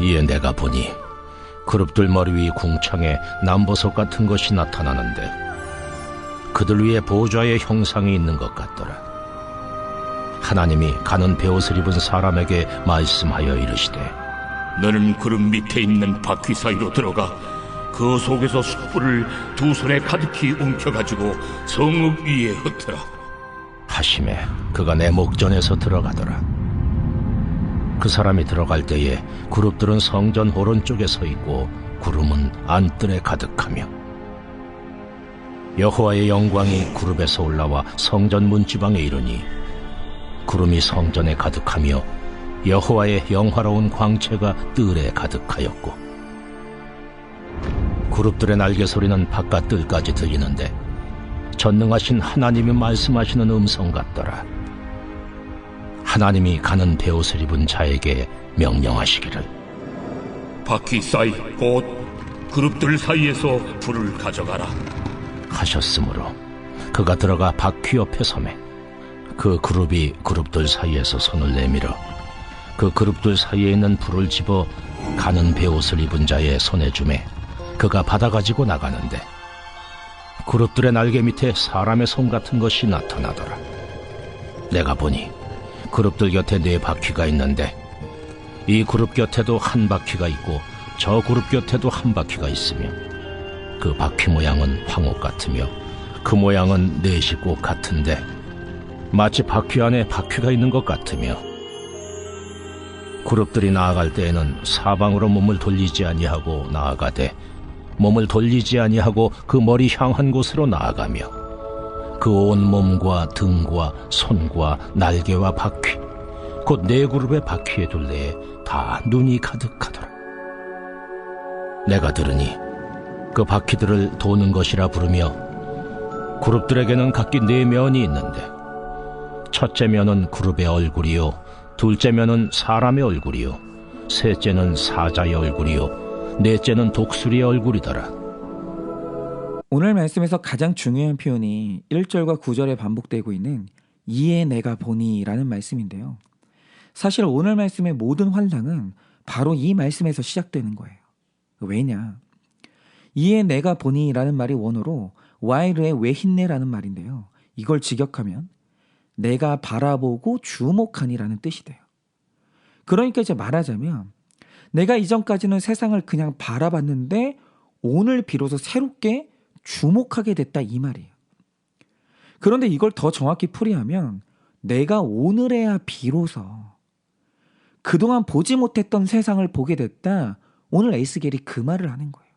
이에 내가 보니 그룹들 머리 위 궁창에 남보석 같은 것이 나타나는데 그들 위에 보좌의 형상이 있는 것 같더라. 하나님이 가는 베옷을 입은 사람에게 말씀하여 이르시되 너는 구름 밑에 있는 바퀴 사이로 들어가 그 속에서 숯불을 두 손에 가득히 움켜가지고 성읍 위에 흩으라 하시매 그가 내 목전에서 들어가더라. 그 사람이 들어갈 때에 그룹들은 성전 오른쪽에 서 있고 구름은 안뜰에 가득하며 여호와의 영광이 그룹에서 올라와 성전 문지방에 이르니 구름이 성전에 가득하며 여호와의 영화로운 광채가 뜰에 가득하였고 그룹들의 날개 소리는 바깥 뜰까지 들리는데 전능하신 하나님이 말씀하시는 음성 같더라. 하나님이 가는 베옷을 입은 자에게 명령하시기를 바퀴 사이 곧 그룹들 사이에서 불을 가져가라 하셨으므로 그가 들어가 바퀴 옆에 서매 그 그룹이 그룹들 사이에서 손을 내밀어 그 그룹들 사이에 있는 불을 집어 가는 베옷을 입은 자의 손에 주매 그가 받아가지고 나가는데 그룹들의 날개 밑에 사람의 손 같은 것이 나타나더라. 내가 보니 그룹들 곁에 4바퀴가 있는데 이 그룹 곁에도 한 바퀴가 있고 저 그룹 곁에도 한 바퀴가 있으며 그 바퀴 모양은 황옥 같으며 그 모양은 4시 꼭 같은데 마치 바퀴 안에 바퀴가 있는 것 같으며 그룹들이 나아갈 때에는 사방으로 몸을 돌리지 아니하고 나아가되 몸을 돌리지 아니하고 그 머리 향한 곳으로 나아가며 그 온 몸과 등과 손과 날개와 바퀴 곧 4그룹의 바퀴의 둘레에 다 눈이 가득하더라. 내가 들으니 그 바퀴들을 도는 것이라 부르며 그룹들에게는 각기 4면이 있는데 첫째 면은 그룹의 얼굴이요 둘째 면은 사람의 얼굴이요 셋째는 사자의 얼굴이요 넷째는 독수리의 얼굴이더라. 오늘 말씀에서 가장 중요한 표현이 1절과 9절에 반복되고 있는 이에 내가 보니 라는 말씀인데요. 사실 오늘 말씀의 모든 환상은 바로 이 말씀에서 시작되는 거예요. 왜냐? 이에 내가 보니 라는 말이 원어로 와이르의 웨힌네 라는 말인데요. 이걸 직역하면 내가 바라보고 주목하니 라는 뜻이 돼요. 그러니까 이제 말하자면 내가 이전까지는 세상을 그냥 바라봤는데 오늘 비로소 새롭게 주목하게 됐다 이 말이에요. 그런데 이걸 더 정확히 풀이하면 내가 오늘에야 비로소 그동안 보지 못했던 세상을 보게 됐다. 오늘 에스겔이 그 말을 하는 거예요.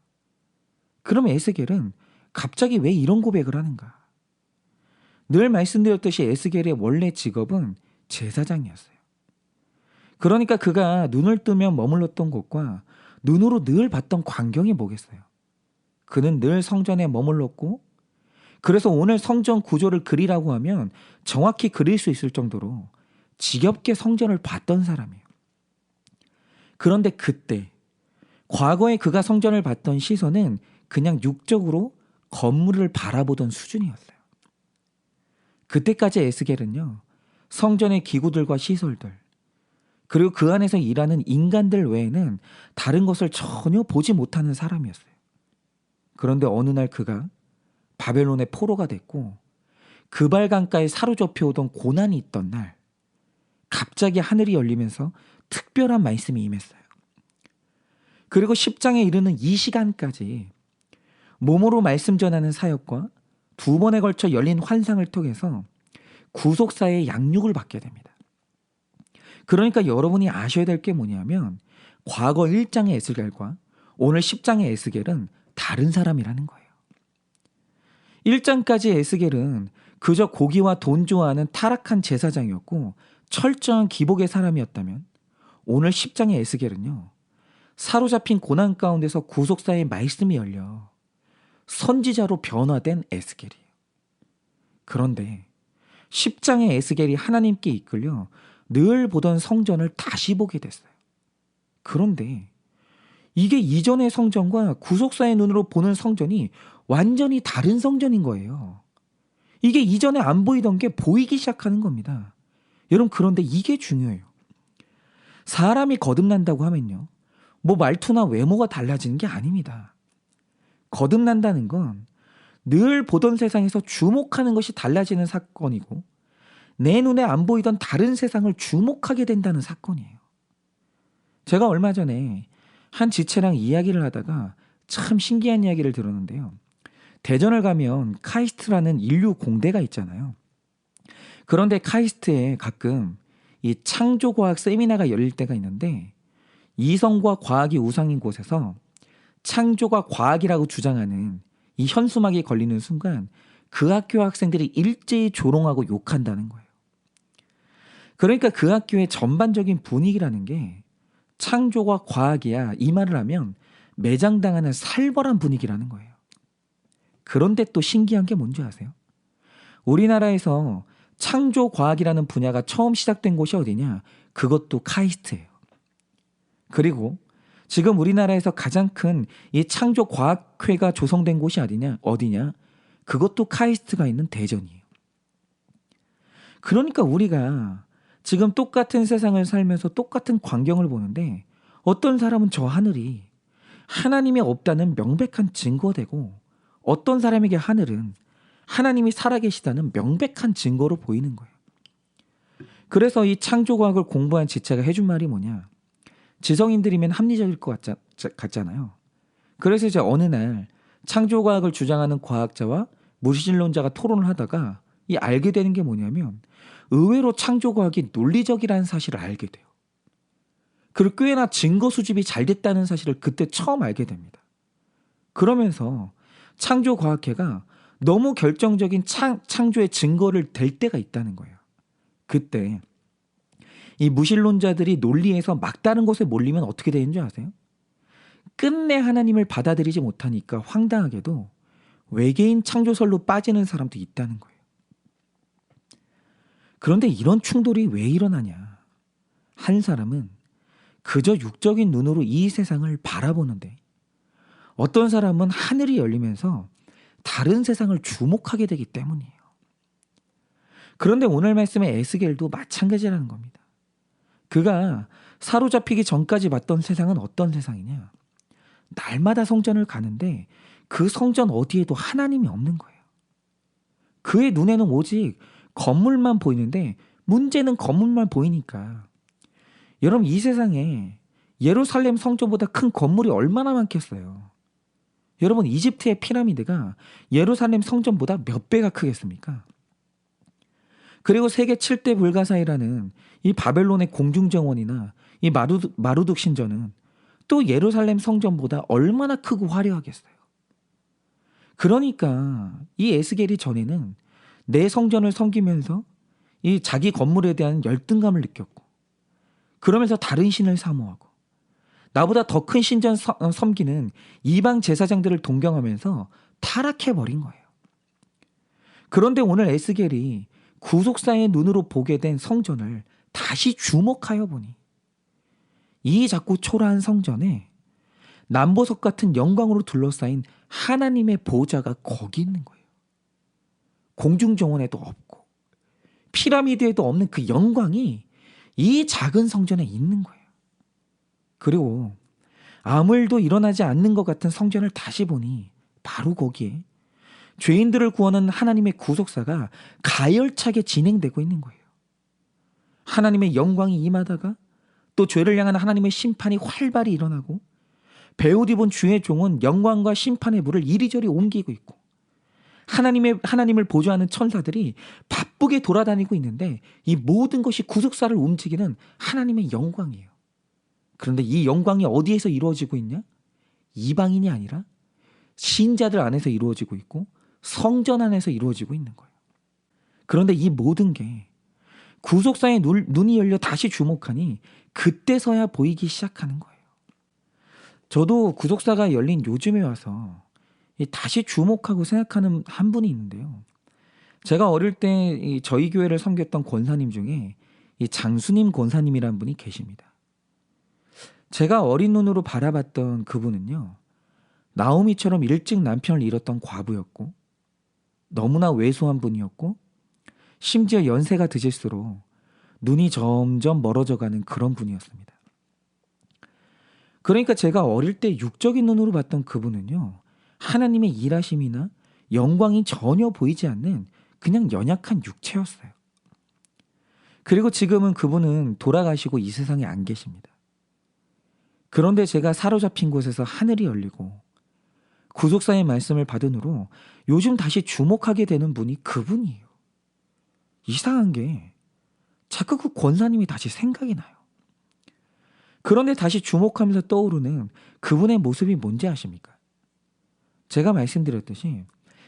그럼 에스겔은 갑자기 왜 이런 고백을 하는가? 늘 말씀드렸듯이 에스겔의 원래 직업은 제사장이었어요. 그러니까 그가 눈을 뜨면 머물렀던 곳과 눈으로 늘 봤던 광경이 뭐겠어요? 그는 늘 성전에 머물렀고 그래서 오늘 성전 구조를 그리라고 하면 정확히 그릴 수 있을 정도로 지겹게 성전을 봤던 사람이에요. 그런데 그때 과거에 그가 성전을 봤던 시선은 그냥 육적으로 건물을 바라보던 수준이었어요. 그때까지 에스겔은요 성전의 기구들과 시설들 그리고 그 안에서 일하는 인간들 외에는 다른 것을 전혀 보지 못하는 사람이었어요. 그런데 어느 날 그가 바벨론의 포로가 됐고 그발 강가에 사로잡혀 오던 고난이 있던 날 갑자기 하늘이 열리면서 특별한 말씀이 임했어요. 그리고 10장에 이르는 이 시간까지 몸으로 말씀 전하는 사역과 2번에 걸쳐 열린 환상을 통해서 구속사의 양육을 받게 됩니다. 그러니까 여러분이 아셔야 될 게 뭐냐면 과거 1장의 에스겔과 오늘 10장의 에스겔은 다른 사람이라는 거예요. 1장까지 에스겔은 그저 고기와 돈 좋아하는 타락한 제사장이었고 철저한 기복의 사람이었다면 오늘 10장의 에스겔은요. 사로잡힌 고난 가운데서 구속사의 말씀이 열려 선지자로 변화된 에스겔이에요. 그런데 10장의 에스겔이 하나님께 이끌려 늘 보던 성전을 다시 보게 됐어요. 그런데 이게 이전의 성전과 구속사의 눈으로 보는 성전이 완전히 다른 성전인 거예요. 이게 이전에 안 보이던 게 보이기 시작하는 겁니다. 여러분 그런데 이게 중요해요. 사람이 거듭난다고 하면요. 뭐 말투나 외모가 달라지는 게 아닙니다. 거듭난다는 건 늘 보던 세상에서 주목하는 것이 달라지는 사건이고 내 눈에 안 보이던 다른 세상을 주목하게 된다는 사건이에요. 제가 얼마 전에 한 지체랑 이야기를 하다가 참 신기한 이야기를 들었는데요. 대전을 가면 카이스트라는 인류 공대가 있잖아요. 그런데 카이스트에 가끔 이 창조과학 세미나가 열릴 때가 있는데 이성과 과학이 우상인 곳에서 창조가 과학이라고 주장하는 이 현수막이 걸리는 순간 그 학교 학생들이 일제히 조롱하고 욕한다는 거예요. 그러니까 그 학교의 전반적인 분위기라는 게 창조가 과학이야 이 말을 하면 매장당하는 살벌한 분위기라는 거예요. 그런데 또 신기한 게 뭔지 아세요? 우리나라에서 창조과학이라는 분야가 처음 시작된 곳이 어디냐? 그것도 카이스트예요. 그리고 지금 우리나라에서 가장 큰 이 창조과학회가 조성된 곳이 어디냐? 그것도 카이스트가 있는 대전이에요. 그러니까 우리가 지금 똑같은 세상을 살면서 똑같은 광경을 보는데 어떤 사람은 저 하늘이 하나님이 없다는 명백한 증거되고 어떤 사람에게 하늘은 하나님이 살아계시다는 명백한 증거로 보이는 거예요. 그래서 이 창조과학을 공부한 지체가 해준 말이 뭐냐? 지성인들이면 합리적일 것 같잖아요. 그래서 이제 어느 날 창조과학을 주장하는 과학자와 무신론자가 토론을 하다가 이 알게 되는 게 뭐냐면 의외로 창조과학이 논리적이라는 사실을 알게 돼요. 그리고 꽤나 증거 수집이 잘 됐다는 사실을 그때 처음 알게 됩니다. 그러면서 창조과학회가 너무 결정적인 창조의 증거를 댈 때가 있다는 거예요. 그때 이 무신론자들이 논리에서 막다른 곳에 몰리면 어떻게 되는 줄 아세요? 끝내 하나님을 받아들이지 못하니까 황당하게도 외계인 창조설로 빠지는 사람도 있다는 거예요. 그런데 이런 충돌이 왜 일어나냐? 한 사람은 그저 육적인 눈으로 이 세상을 바라보는데 어떤 사람은 하늘이 열리면서 다른 세상을 주목하게 되기 때문이에요. 그런데 오늘 말씀의 에스겔도 마찬가지라는 겁니다. 그가 사로잡히기 전까지 봤던 세상은 어떤 세상이냐? 날마다 성전을 가는데 그 성전 어디에도 하나님이 없는 거예요. 그의 눈에는 오직 건물만 보이는데 문제는 건물만 보이니까 여러분 이 세상에 예루살렘 성전보다 큰 건물이 얼마나 많겠어요. 여러분 이집트의 피라미드가 예루살렘 성전보다 몇 배가 크겠습니까? 그리고 세계 7대 불가사의라는 이 바벨론의 공중정원이나 이 마루둑 신전은 또 예루살렘 성전보다 얼마나 크고 화려하겠어요. 그러니까 이 에스겔이 전에는 내 성전을 섬기면서 이 자기 건물에 대한 열등감을 느꼈고 그러면서 다른 신을 사모하고 나보다 더 큰 신전 섬기는 이방 제사장들을 동경하면서 타락해버린 거예요. 그런데 오늘 에스겔이 구속사의 눈으로 보게 된 성전을 다시 주목하여 보니 이 작고 초라한 성전에 남보석 같은 영광으로 둘러싸인 하나님의 보좌가 거기 있는 거예요. 공중정원에도 없고 피라미드에도 없는 그 영광이 이 작은 성전에 있는 거예요. 그리고 아무 일도 일어나지 않는 것 같은 성전을 다시 보니 바로 거기에 죄인들을 구하는 하나님의 구속사가 가열차게 진행되고 있는 거예요. 하나님의 영광이 임하다가 또 죄를 향한 하나님의 심판이 활발히 일어나고 베옷 입은 주의 종은 영광과 심판의 불을 이리저리 옮기고 있고 하나님을 보좌하는 천사들이 바쁘게 돌아다니고 있는데 이 모든 것이 구속사를 움직이는 하나님의 영광이에요. 그런데 이 영광이 어디에서 이루어지고 있냐? 이방인이 아니라 신자들 안에서 이루어지고 있고 성전 안에서 이루어지고 있는 거예요. 그런데 이 모든 게 구속사의 눈이 열려 다시 주목하니 그때서야 보이기 시작하는 거예요. 저도 구속사가 열린 요즘에 와서 다시 주목하고 생각하는 한 분이 있는데요. 제가 어릴 때 저희 교회를 섬겼던 권사님 중에 이 장수님 권사님이라는 분이 계십니다. 제가 어린 눈으로 바라봤던 그분은요. 나오미처럼 일찍 남편을 잃었던 과부였고 너무나 왜소한 분이었고 심지어 연세가 드실수록 눈이 점점 멀어져가는 그런 분이었습니다. 그러니까 제가 어릴 때 육적인 눈으로 봤던 그분은요, 하나님의 일하심이나 영광이 전혀 보이지 않는 그냥 연약한 육체였어요. 그리고 지금은 그분은 돌아가시고 이 세상에 안 계십니다. 그런데 제가 사로잡힌 곳에서 하늘이 열리고 구속사의 말씀을 받은 후로 요즘 다시 주목하게 되는 분이 그분이에요. 이상한 게 자꾸 그 권사님이 다시 생각이 나요. 그런데 다시 주목하면서 떠오르는 그분의 모습이 뭔지 아십니까? 제가 말씀드렸듯이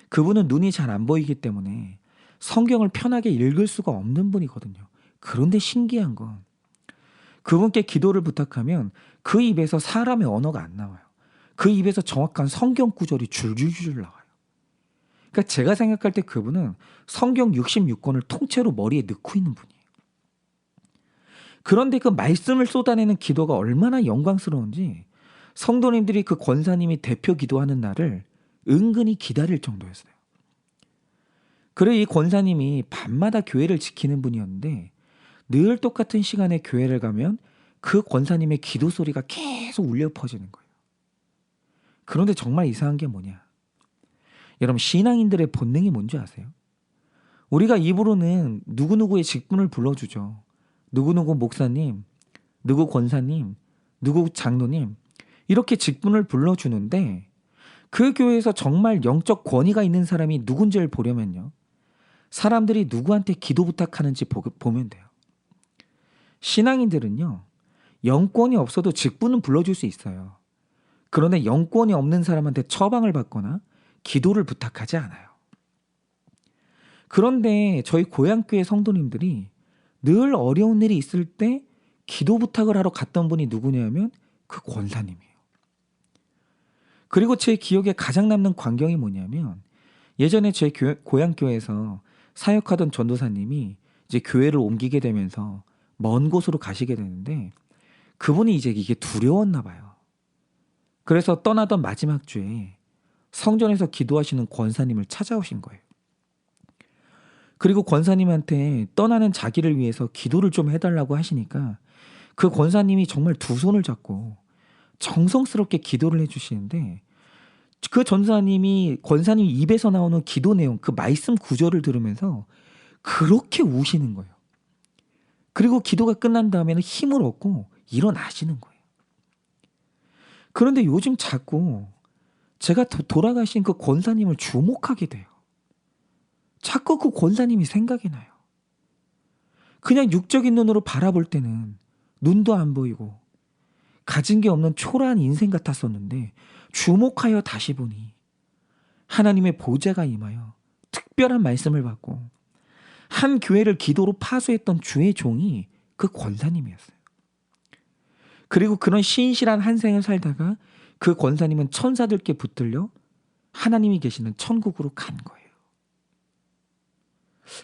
그분은 눈이 잘 안 보이기 때문에 성경을 편하게 읽을 수가 없는 분이거든요. 그런데 신기한 건 그분께 기도를 부탁하면 그 입에서 사람의 언어가 안 나와요. 그 입에서 정확한 성경 구절이 줄줄줄 나와요. 그러니까 제가 생각할 때 그분은 성경 66권을 통째로 머리에 넣고 있는 분이에요. 그런데 그 말씀을 쏟아내는 기도가 얼마나 영광스러운지 성도님들이 그 권사님이 대표 기도하는 날을 은근히 기다릴 정도였어요. 그래 이 권사님이 밤마다 교회를 지키는 분이었는데 늘 똑같은 시간에 교회를 가면 그 권사님의 기도 소리가 계속 울려 퍼지는 거예요. 그런데 정말 이상한 게 뭐냐? 여러분 신앙인들의 본능이 뭔지 아세요? 우리가 입으로는 누구누구의 직분을 불러주죠. 누구누구 목사님, 누구 권사님, 누구 장로님 이렇게 직분을 불러주는데 그 교회에서 정말 영적 권위가 있는 사람이 누군지를 보려면요. 사람들이 누구한테 기도 부탁하는지 보면 돼요. 신앙인들은요. 영권이 없어도 직분은 불러줄 수 있어요. 그런데 영권이 없는 사람한테 처방을 받거나 기도를 부탁하지 않아요. 그런데 저희 고향교회 성도님들이 늘 어려운 일이 있을 때 기도 부탁을 하러 갔던 분이 누구냐면 그 권사님이에요. 그리고 제 기억에 가장 남는 광경이 뭐냐면 예전에 제 고향교회에서 사역하던 전도사님이 이제 교회를 옮기게 되면서 먼 곳으로 가시게 되는데 그분이 이제 이게 두려웠나 봐요. 그래서 떠나던 마지막 주에 성전에서 기도하시는 권사님을 찾아오신 거예요. 그리고 권사님한테 떠나는 자기를 위해서 기도를 좀 해달라고 하시니까 그 권사님이 정말 두 손을 잡고 정성스럽게 기도를 해주시는데 그 전사님이 권사님 입에서 나오는 기도 내용 그 말씀 구절을 들으면서 그렇게 우시는 거예요. 그리고 기도가 끝난 다음에는 힘을 얻고 일어나시는 거예요. 그런데 요즘 자꾸 제가 돌아가신 그 권사님을 주목하게 돼요. 자꾸 그 권사님이 생각이 나요. 그냥 육적인 눈으로 바라볼 때는 눈도 안 보이고 가진 게 없는 초라한 인생 같았었는데 주목하여 다시 보니 하나님의 보좌가 임하여 특별한 말씀을 받고 한 교회를 기도로 파수했던 주의 종이 그 권사님이었어요. 그리고 그런 신실한 한 생을 살다가 그 권사님은 천사들께 붙들려 하나님이 계시는 천국으로 간 거예요.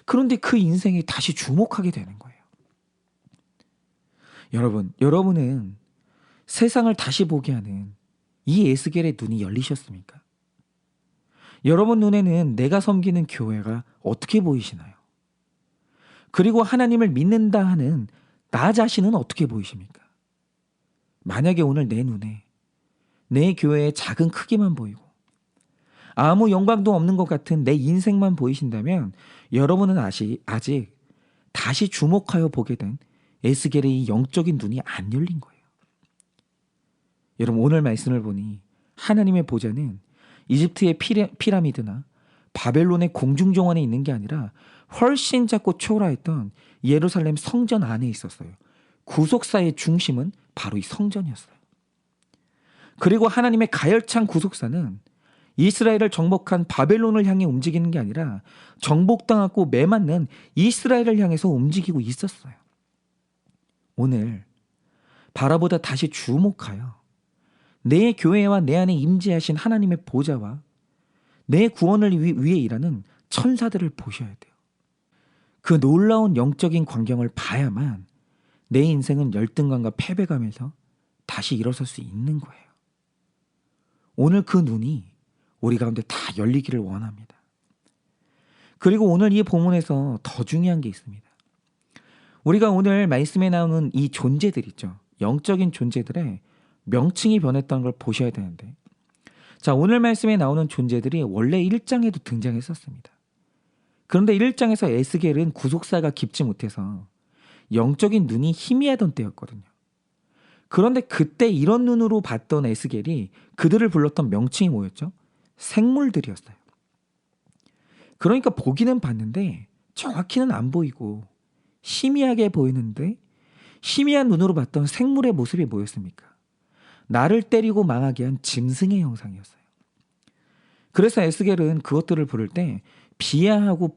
그런데 그 인생에 다시 주목하게 되는 거예요. 여러분은 세상을 다시 보게 하는 이 에스겔의 눈이 열리셨습니까? 여러분 눈에는 내가 섬기는 교회가 어떻게 보이시나요? 그리고 하나님을 믿는다 하는 나 자신은 어떻게 보이십니까? 만약에 오늘 내 눈에 내 교회의 작은 크기만 보이고 아무 영광도 없는 것 같은 내 인생만 보이신다면 여러분은 아직 다시 주목하여 보게 된 에스겔의 이 영적인 눈이 안 열린 거예요. 여러분 오늘 말씀을 보니 하나님의 보좌는 이집트의 피라미드나 바벨론의 공중정원에 있는 게 아니라 훨씬 작고 초라했던 예루살렘 성전 안에 있었어요. 구속사의 중심은 바로 이 성전이었어요. 그리고 하나님의 가열찬 구속사는 이스라엘을 정복한 바벨론을 향해 움직이는 게 아니라 정복당하고 매맞는 이스라엘을 향해서 움직이고 있었어요. 오늘 바라보다 다시 주목하여 내 교회와 내 안에 임재하신 하나님의 보좌와 내 구원을 위해 일하는 천사들을 보셔야 돼요. 그 놀라운 영적인 광경을 봐야만 내 인생은 열등감과 패배감에서 다시 일어설 수 있는 거예요. 오늘 그 눈이 우리 가운데 다 열리기를 원합니다. 그리고 오늘 이 본문에서 더 중요한 게 있습니다. 우리가 오늘 말씀에 나오는 이 존재들 있죠. 영적인 존재들의 명칭이 변했다는 걸 보셔야 되는데, 자, 오늘 말씀에 나오는 존재들이 원래 1장에도 등장했었습니다. 그런데 1장에서 에스겔은 구속사가 깊지 못해서 영적인 눈이 희미하던 때였거든요. 그런데 그때 이런 눈으로 봤던 에스겔이 그들을 불렀던 명칭이 뭐였죠? 생물들이었어요. 그러니까 보기는 봤는데 정확히는 안 보이고 희미하게 보이는데, 희미한 눈으로 봤던 생물의 모습이 뭐였습니까? 나를 때리고 망하게 한 짐승의 형상이었어요. 그래서 에스겔은 그것들을 부를 때 비하하고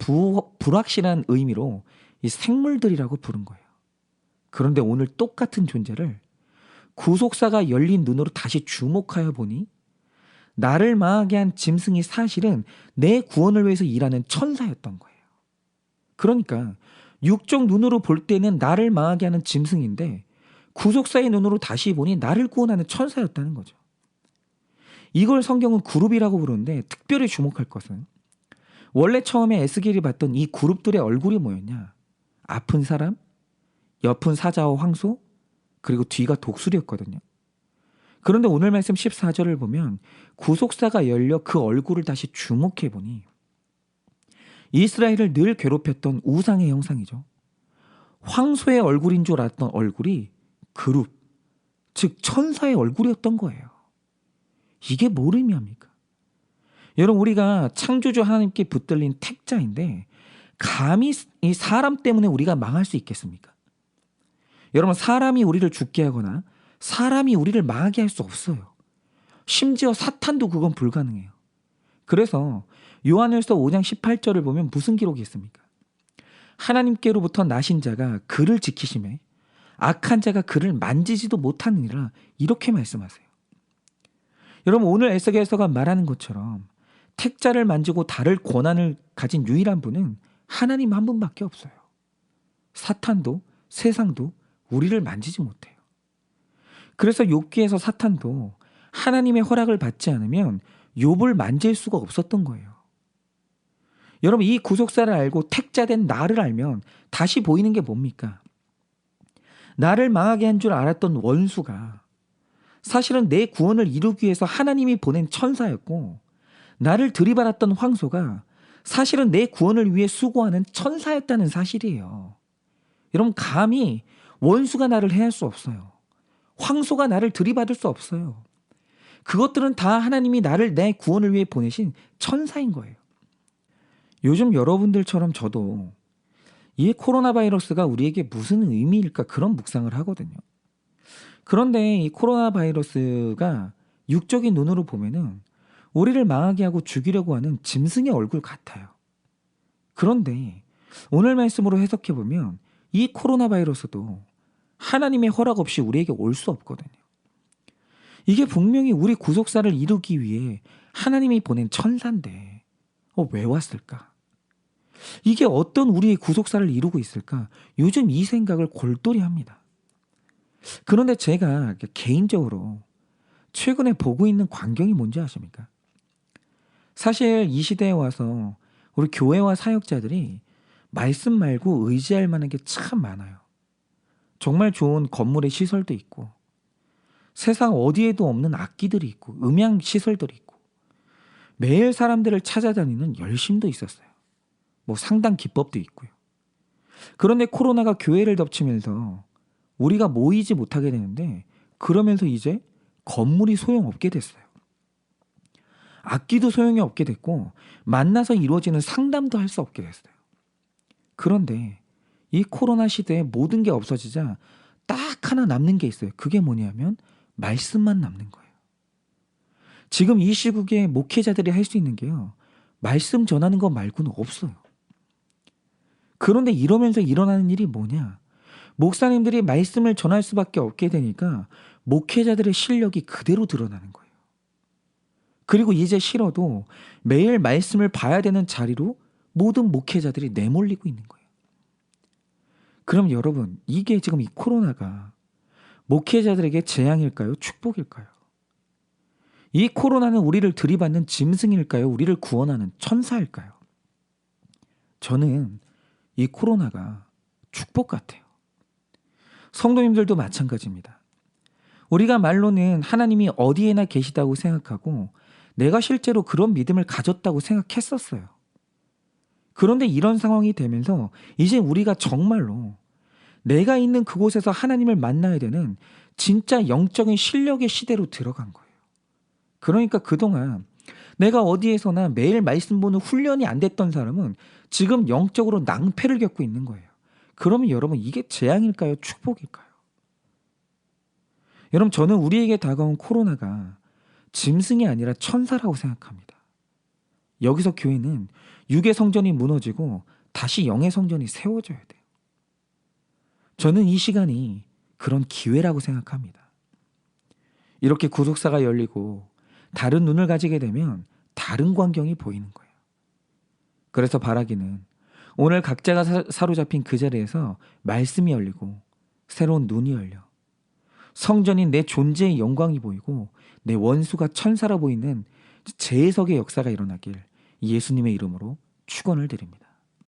불확실한 의미로 이 생물들이라고 부른 거예요. 그런데 오늘 똑같은 존재를 구속사가 열린 눈으로 다시 주목하여 보니 나를 망하게 한 짐승이 사실은 내 구원을 위해서 일하는 천사였던 거예요. 그러니까 육적 눈으로 볼 때는 나를 망하게 하는 짐승인데 구속사의 눈으로 다시 보니 나를 구원하는 천사였다는 거죠. 이걸 성경은 그룹이라고 부르는데, 특별히 주목할 것은 원래 처음에 에스겔이 봤던 이 그룹들의 얼굴이 뭐였냐? 아픈 사람, 옆은 사자와 황소, 그리고 뒤가 독수리였거든요. 그런데 오늘 말씀 14절을 보면 구속사가 열려 그 얼굴을 다시 주목해 보니 이스라엘을 늘 괴롭혔던 우상의 형상이죠. 황소의 얼굴인 줄 알았던 얼굴이 그룹, 즉 천사의 얼굴이었던 거예요. 이게 뭘 의미합니까? 여러분, 우리가 창조주 하나님께 붙들린 택자인데 감히 이 사람 때문에 우리가 망할 수 있겠습니까? 여러분, 사람이 우리를 죽게 하거나 사람이 우리를 망하게 할 수 없어요. 심지어 사탄도 그건 불가능해요. 그래서 요한일서 5장 18절을 보면 무슨 기록이 있습니까? 하나님께로부터 나신 자가 그를 지키심에 악한 자가 그를 만지지도 못하느니라, 이렇게 말씀하세요. 여러분, 오늘 에스겔서가 말하는 것처럼 택자를 만지고 다룰 권한을 가진 유일한 분은 하나님 한 분밖에 없어요. 사탄도 세상도 우리를 만지지 못해요. 그래서 욥기에서 사탄도 하나님의 허락을 받지 않으면 욥을 만질 수가 없었던 거예요. 여러분, 이 구속사를 알고 택자된 나를 알면 다시 보이는 게 뭡니까? 나를 망하게 한 줄 알았던 원수가 사실은 내 구원을 이루기 위해서 하나님이 보낸 천사였고, 나를 들이받았던 황소가 사실은 내 구원을 위해 수고하는 천사였다는 사실이에요. 여러분, 감히 원수가 나를 해할 수 없어요. 황소가 나를 들이받을 수 없어요. 그것들은 다 하나님이 나를 내 구원을 위해 보내신 천사인 거예요. 요즘 여러분들처럼 저도 이 코로나 바이러스가 우리에게 무슨 의미일까, 그런 묵상을 하거든요. 그런데 이 코로나 바이러스가 육적인 눈으로 보면은 우리를 망하게 하고 죽이려고 하는 짐승의 얼굴 같아요. 그런데 오늘 말씀으로 해석해 보면 이 코로나 바이러스도 하나님의 허락 없이 우리에게 올 수 없거든요. 이게 분명히 우리 구속사를 이루기 위해 하나님이 보낸 천사인데 왜 왔을까? 이게 어떤 우리의 구속사를 이루고 있을까? 요즘 이 생각을 골똘히 합니다. 그런데 제가 개인적으로 최근에 보고 있는 광경이 뭔지 아십니까? 사실 이 시대에 와서 우리 교회와 사역자들이 말씀 말고 의지할 만한 게 참 많아요. 정말 좋은 건물의 시설도 있고, 세상 어디에도 없는 악기들이 있고, 음향 시설들이 있고, 매일 사람들을 찾아다니는 열심도 있었어요. 상당 기법도 있고요. 그런데 코로나가 교회를 덮치면서 우리가 모이지 못하게 되는데, 그러면서 이제 건물이 소용없게 됐어요. 악기도 소용이 없게 됐고, 만나서 이루어지는 상담도 할 수 없게 됐어요. 그런데 이 코로나 시대에 모든 게 없어지자 딱 하나 남는 게 있어요. 그게 뭐냐면 말씀만 남는 거예요. 지금 이 시국에 목회자들이 할 수 있는 게요, 말씀 전하는 것 말고는 없어요. 그런데 이러면서 일어나는 일이 뭐냐? 목사님들이 말씀을 전할 수밖에 없게 되니까 목회자들의 실력이 그대로 드러나는 거예요. 그리고 이제 싫어도 매일 말씀을 봐야 되는 자리로 모든 목회자들이 내몰리고 있는 거예요. 그럼 여러분, 이게 지금 이 코로나가 목회자들에게 재앙일까요? 축복일까요? 이 코로나는 우리를 들이받는 짐승일까요? 우리를 구원하는 천사일까요? 저는 이 코로나가 축복 같아요. 성도님들도 마찬가지입니다. 우리가 말로는 하나님이 어디에나 계시다고 생각하고 내가 실제로 그런 믿음을 가졌다고 생각했었어요. 그런데 이런 상황이 되면서 이제 우리가 정말로 내가 있는 그곳에서 하나님을 만나야 되는 진짜 영적인 실력의 시대로 들어간 거예요. 그러니까 그동안 내가 어디에서나 매일 말씀 보는 훈련이 안 됐던 사람은 지금 영적으로 낭패를 겪고 있는 거예요. 그러면 여러분 이게 재앙일까요? 축복일까요? 여러분 저는 우리에게 다가온 코로나가 짐승이 아니라 천사라고 생각합니다. 여기서 교회는 육의 성전이 무너지고 다시 영의 성전이 세워져야 돼요. 저는 이 시간이 그런 기회라고 생각합니다. 이렇게 구속사가 열리고 다른 눈을 가지게 되면 다른 광경이 보이는 거예요. 그래서 바라기는 오늘 각자가 사로잡힌 그 자리에서 말씀이 열리고 새로운 눈이 열려 성전인 내 존재의 영광이 보이고 내 원수가 천사라 보이는 재해석의 역사가 일어나길 예수님의 이름으로 축원을 드립니다.